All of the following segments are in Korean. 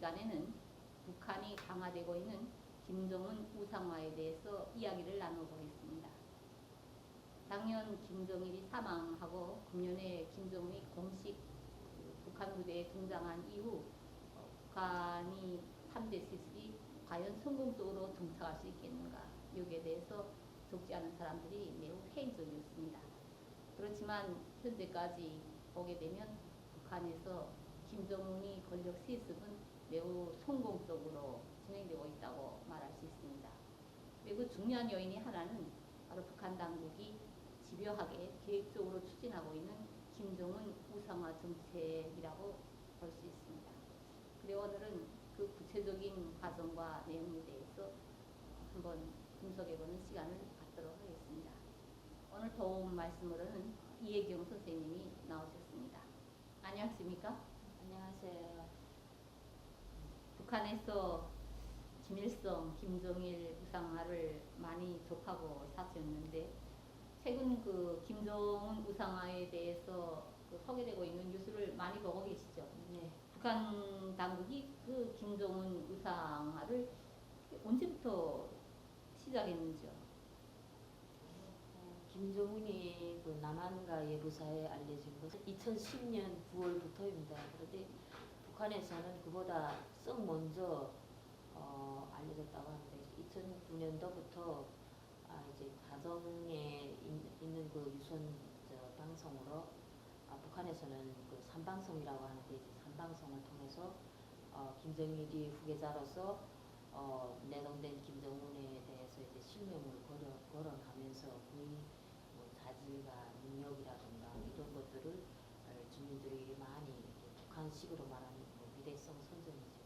시간에는 북한이 강화되고 있는 김정은 우상화에 대해서 이야기를 나눠보겠습니다. 작년 김정일이 사망하고 금년에 김정은이 공식 북한 무대에 등장한 이후 북한이 3대 시습이 과연 성공적으로 정착할 수 있겠는가, 여기에 대해서 적지 않은 사람들이 매우 회의적이었습니다. 그렇지만 현재까지 보게 되면 북한에서 김정은이 권력 세습은 매우 성공적으로 진행되고 있다고 말할 수 있습니다. 그리고 중요한 요인이 하나는 바로 북한 당국이 집요하게 계획적으로 추진하고 있는 김정은 우상화 정책이라고 볼 수 있습니다. 그리고 오늘은 그 구체적인 과정과 내용에 대해서 한번 분석해보는 시간을 갖도록 하겠습니다. 오늘 도움 말씀으로는 이혜경 선생님이 나오셨습니다. 안녕하십니까? 안녕하세요. 북한에서 김일성, 김정일 우상화를 많이 접하고 사셨는데 최근 그 김정은 우상화에 대해서 소개되고 있는 뉴스를 많이 보고 계시죠? 네. 북한 당국이 그 김정은 우상화를 언제부터 시작했는지요? 김정은이 그 남한과 예루사에 알려진 것은 2010년 9월부터입니다. 그런데 북한에서는 그보다 썩 먼저 알려졌다고 하는데 2009년도부터 이제 가정에 있는 그 유선 방송으로 북한에서는 그 삼방송이라고 하는데 이제 삼방송을 통해서 김정일이 후계자로서 내동된 김정은에 대해서 이제 실명을 거론하면서 그의 뭐 자질과 능력이라든가 이런 것들을 주민들에게 많이 이렇게 북한식으로 말하는 뭐 미래성 선전이죠.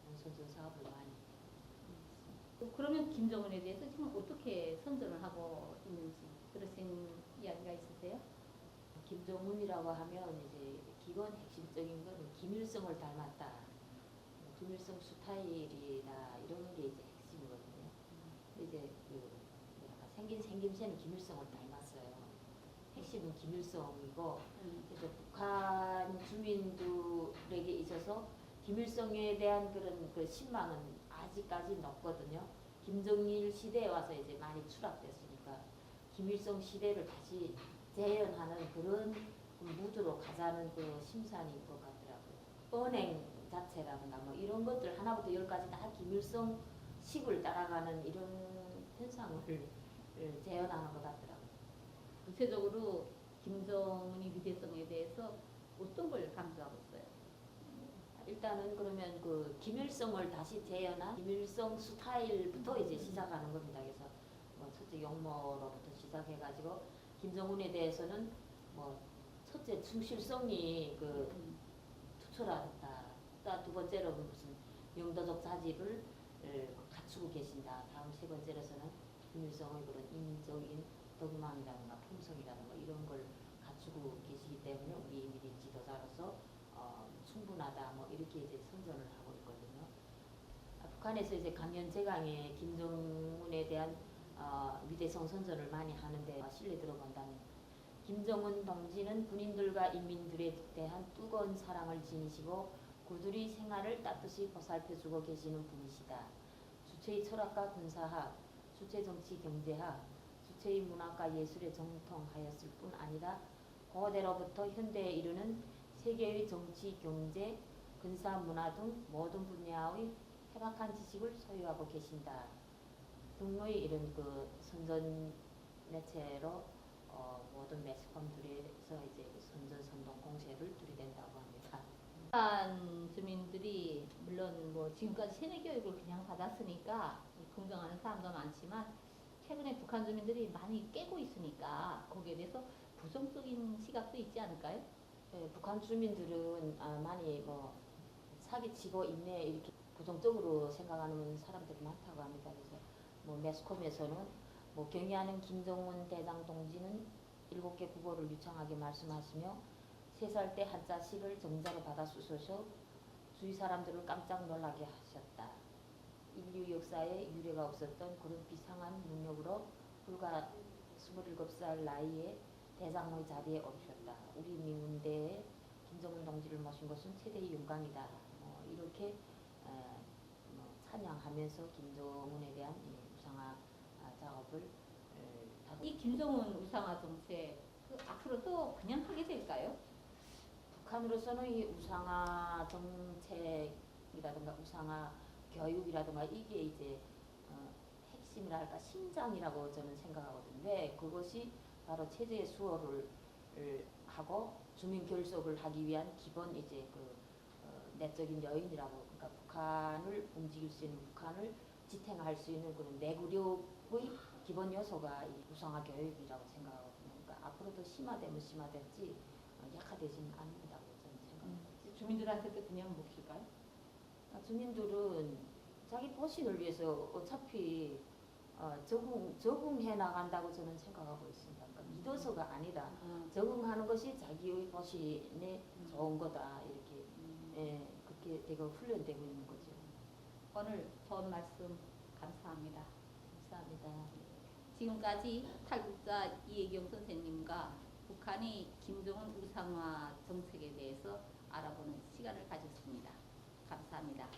그런 선전 사업을 많이 했습니다. 그러면 김정은에 대해서 지금 어떻게 선전을 하고 있는지 그러신 이야기가 있으세요? 김정은이라고 하면 이제 기본 핵심적인 거는 김일성을 닮았다. 김일성 스타일이나 이런 게 이제 핵심이거든요. 이제 그 생김새는 김일성을 닮았어요. 핵심은 김일성이고 그래서 북한 주민들에게 있어서 김일성에 대한 그런 그 신망은 아직까지 높거든요. 김정일 시대에 와서 이제 많이 추락됐으니까 김일성 시대를 다시 재현하는 그런 무드로 가자는 그 심산인 것 같더라고요. 언행 자체라든가 뭐 이런 것들 하나부터 열까지 다 김일성식을 따라가는 이런 현상을 재현하는 것 같더라고요. 구체적으로 김정은의 위대성에 대해서 어떤 걸 강조하고 있어요? 일단은 그러면 그 김일성을 다시 재현한 김일성 스타일부터 이제 시작하는 겁니다. 그래서 뭐 첫째 용모로부터 시작해가지고 김정은에 대해서는 뭐 첫째 충실성이 그 투철하다. 두 번째로 무슨 영도적 자질을 갖추고 계신다. 다음 세 번째로서는 김일성의 그런 인적인 덕망이라든가 품성이라든가 이런 걸 갖추고 계시기 때문에 우리 미래 지도자로서 충분하다. 뭐 이렇게 이제 선전을 하고 있거든요. 북한에서 이제 강연제강에 김정은에 대한 위대성 선전을 많이 하는데 실내 들어본다면 김정은 동지는 군인들과 인민들에 대한 뜨거운 사랑을 지니시고 그들의 생활을 따뜻이 보살펴주고 계시는 분이시다. 주체의 철학과 군사학, 주체 정치 경제학, 주체의 문화과 예술에 정통하였을 뿐 아니라 고대로부터 현대에 이르는 세계의 정치, 경제, 군사, 문화 등 모든 분야의 해박한 지식을 소유하고 계신다. 등의 이런 그 선전 매체로 모든 매스컴들에서 이제 선전 선동 공세를 들이댄다고 합니다. 북한 주민들이 물론 뭐 지금까지 세뇌 교육을 그냥 받았으니까 긍정하는 사람도 많지만 최근에 북한 주민들이 많이 깨고 있으니까 거기에 대해서 부정적인 시각도 있지 않을까요? 네, 북한 주민들은 많이 뭐 사기치고 있네 이렇게 부정적으로 생각하는 사람들이 많다고 합니다. 그래서 뭐 매스컴에서는 뭐 경의하는 김정은 대장 동지는 7개 국어를 유창하게 말씀하시며 3살 때 한자식을 정자로 받아 쓰셔서 주위 사람들을 깜짝 놀라게 하셨다. 인류 역사에 유례가 없었던 그런 비상한 능력으로 불과 27살 나이에 대장의 자리에 오르셨다. 우리 민군대에 김정은 동지를 모신 것은 최대의 영광이다. 이렇게 찬양하면서 김정은에 대한 우상화 작업을 이 김정은 우상화 정책 앞으로도 그냥 하게 될까요? 북한으로서는 이 우상화 정책이라든가 우상화 교육이라든가 이게 이제 핵심이랄까 심장이라고 저는 생각하거든요. 왜 그것이 바로 체제 수호를 하고 주민 결속을 하기 위한 기본 이제 내적인 요인이라고, 그러니까 북한을 움직일 수 있는, 북한을 지탱할 수 있는 그런 내구력의 기본 요소가 이 우상화 교육이라고 생각하거든요. 그러니까 앞으로도 심화되면 심화될지 약화되지는 않는다고 저는 생각합니다. 주민들한테도 그냥 몫일까요? 주민들은 자기 보신을 위해서 어차피 적응해 나간다고 저는 생각하고 있습니다. 그러니까 믿어서가 아니라 적응하는 것이 자기의 보신에 좋은 거다, 이렇게 그렇게 되고 훈련되고 있는 거죠. 오늘 좋은 말씀 감사합니다. 감사합니다. 지금까지 탈북자 이혜경 선생님과 북한의 김정은 우상화 정책에 대해서 알아보는 시간을 가졌습니다. 감사합니다.